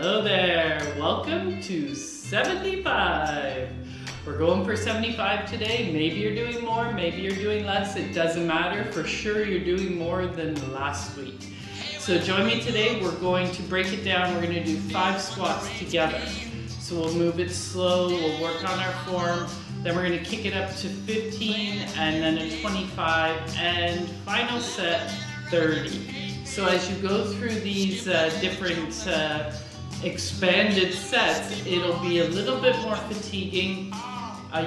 Hello there, welcome to 75. We're going for 75 today. Maybe you're doing more, maybe you're doing less. It doesn't matter. For sure you're doing more than last week. So join me today. We're going to break it down. We're going to do 5 squats together. So we'll move it slow, we'll work on our form. Then we're going to kick it up to 15 and then a 25 and final set 30. So as you go through these different expanded sets, it'll be a little bit more fatiguing.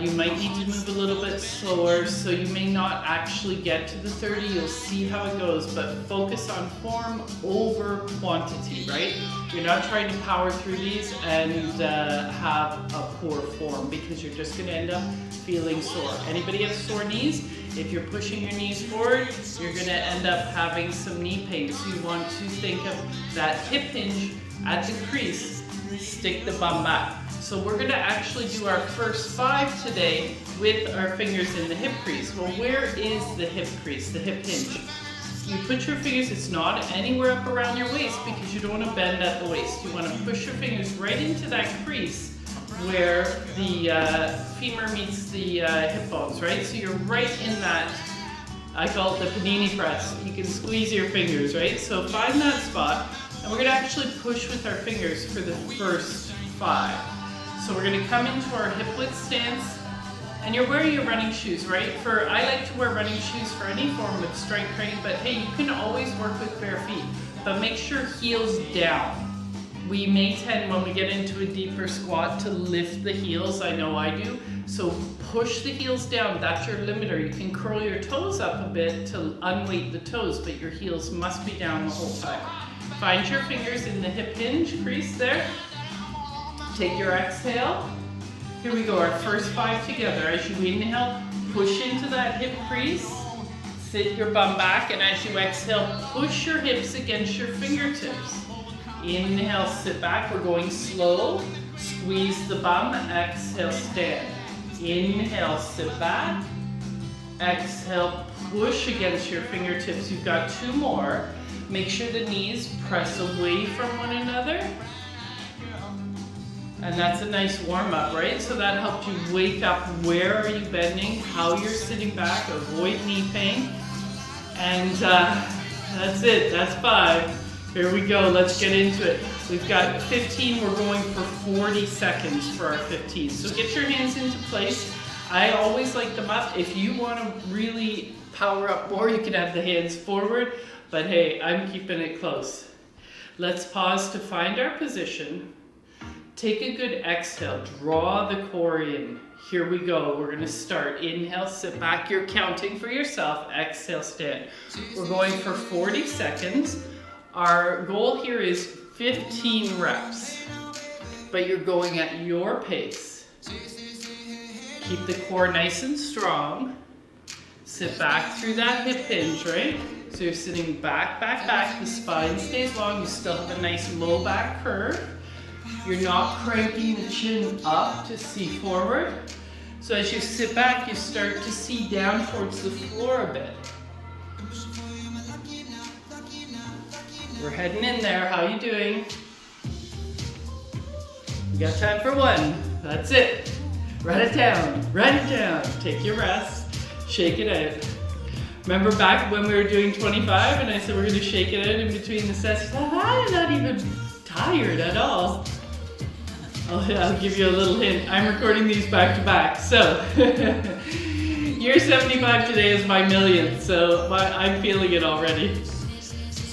You might need to move a little bit slower, so you may not actually get to the 30. You'll see how it goes, but focus on form over quantity, right? You're not trying to power through these and have a poor form, because you're just going to end up feeling sore. Anybody have sore knees? If you're pushing your knees forward, you're going to end up having some knee pain. So you want to think of that hip hinge at the crease, stick the bum back. So we're going to actually do our first 5 today with our fingers in the hip crease. Well, where is the hip crease, the hip hinge? You put your fingers, it's not anywhere up around your waist because you don't want to bend at the waist. You want to push your fingers right into that crease where the femur meets the hip bones, right? So you're right in that, I call it the panini press. You can squeeze your fingers, right? So find that spot, and we're going to actually push with our fingers for the first 5. So we're going to come into our hip width stance, and you're wearing your running shoes, right? I like to wear running shoes for any form of strength training, but hey, you can always work with bare feet, but make sure heels down. We may tend, when we get into a deeper squat, to lift the heels. I know I do. So push the heels down. That's your limiter. You can curl your toes up a bit to unweight the toes, but your heels must be down the whole time. Find your fingers in the hip hinge crease there. Take your exhale. Here we go, our first 5 together. As you inhale, push into that hip crease. Sit your bum back, and as you exhale, push your hips against your fingertips. Inhale, sit back. We're going slow. Squeeze the bum. Exhale, stand. Inhale, sit back. Exhale, push against your fingertips. You've got 2 more. Make sure the knees press away from one another. And that's a nice warm-up, right? So that helps you wake up. Where are you bending? How you're sitting back. Avoid knee pain. And that's it. That's 5. Here we go, let's get into it. We've got 15, we're going for 40 seconds for our 15. So get your hands into place. I always like them up. If you want to really power up more, you can have the hands forward, but hey, I'm keeping it close. Let's pause to find our position. Take a good exhale, draw the core in. Here we go, we're gonna start. Inhale, sit back, you're counting for yourself. Exhale, stand. We're going for 40 seconds. Our goal here is 15 reps, but you're going at your pace. Keep the core nice and strong. Sit back through that hip hinge, right? So you're sitting back, back, back. The spine stays long. You still have a nice low back curve. You're not cranking the chin up to see forward. So as you sit back, you start to see down towards the floor a bit. We're heading in there. How you doing? You got time for 1. That's it. Write it down. Write it down. Take your rest. Shake it out. Remember back when we were doing 25 and I said we're going to shake it out in between the sets? You thought, I'm not even tired at all. I'll give you a little hint. I'm recording these back to back. So your 75 today is my millionth. So I'm feeling it already.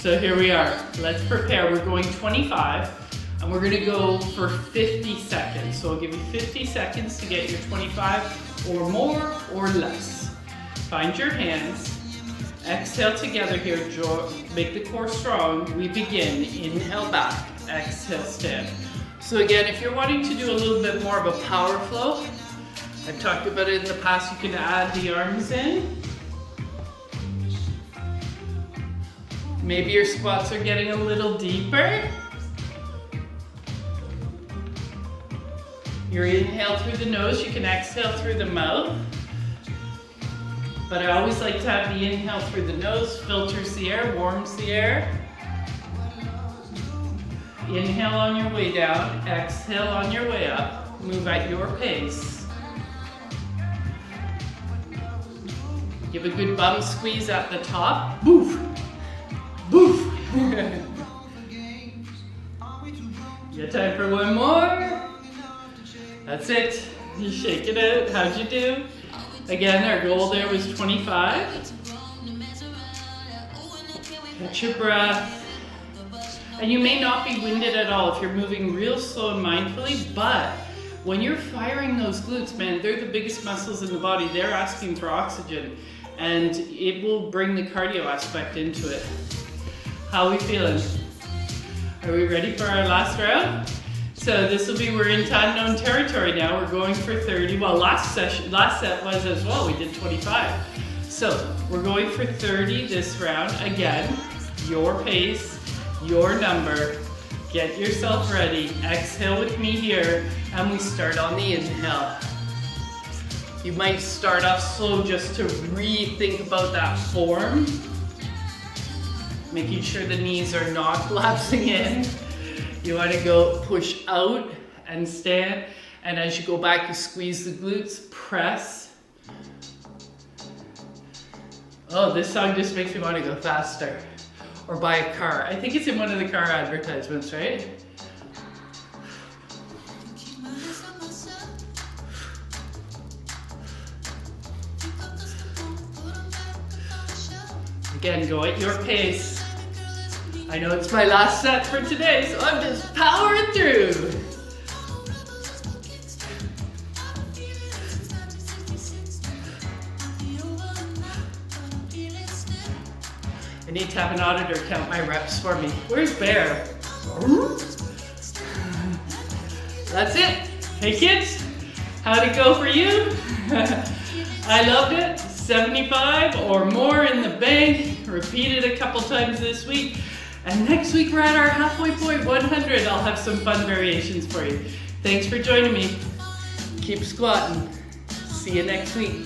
So here we are. Let's prepare. We're going 25 and we're going to go for 50 seconds. So I'll give you 50 seconds to get your 25 or more or less. Find your hands. Exhale together here. Make the core strong. We begin. Inhale back. Exhale, stand. So again, if you're wanting to do a little bit more of a power flow, I've talked about it in the past, you can add the arms in. Maybe your squats are getting a little deeper. You inhale through the nose, you can exhale through the mouth. But I always like to have the inhale through the nose, filters the air, warms the air. Inhale on your way down, exhale on your way up. Move at your pace. Give a good bum squeeze at the top. Boof! Boof! You got time for one more? That's it. You shake it out. How'd you do? Again, our goal there was 25. Catch your breath. And you may not be winded at all if you're moving real slow and mindfully, but when you're firing those glutes, man, they're the biggest muscles in the body. They're asking for oxygen, and it will bring the cardio aspect into it. How are we feeling? Are we ready for our last round? So this will be, we're into unknown territory now. We're going for 30. Well, last set was as well. We did 25. So we're going for 30 this round. Again, your pace, your number. Get yourself ready. Exhale with me here, and we start on the inhale. You might start off slow just to rethink about that form. Making sure the knees are not collapsing in. You want to go push out and stand. And as you go back, you squeeze the glutes, press. Oh, this song just makes me want to go faster. Or buy a car. I think it's in one of the car advertisements, right? Again, go at your pace. I know it's my last set for today, so I'm just powering through. I need to have an auditor count my reps for me. Where's Bear? That's it. Hey kids, how'd it go for you? I loved it. 75 or more in the bank. Repeat it a couple times this week. And next week we're at our halfway point, 100. I'll have some fun variations for you. Thanks for joining me. Keep squatting. See you next week.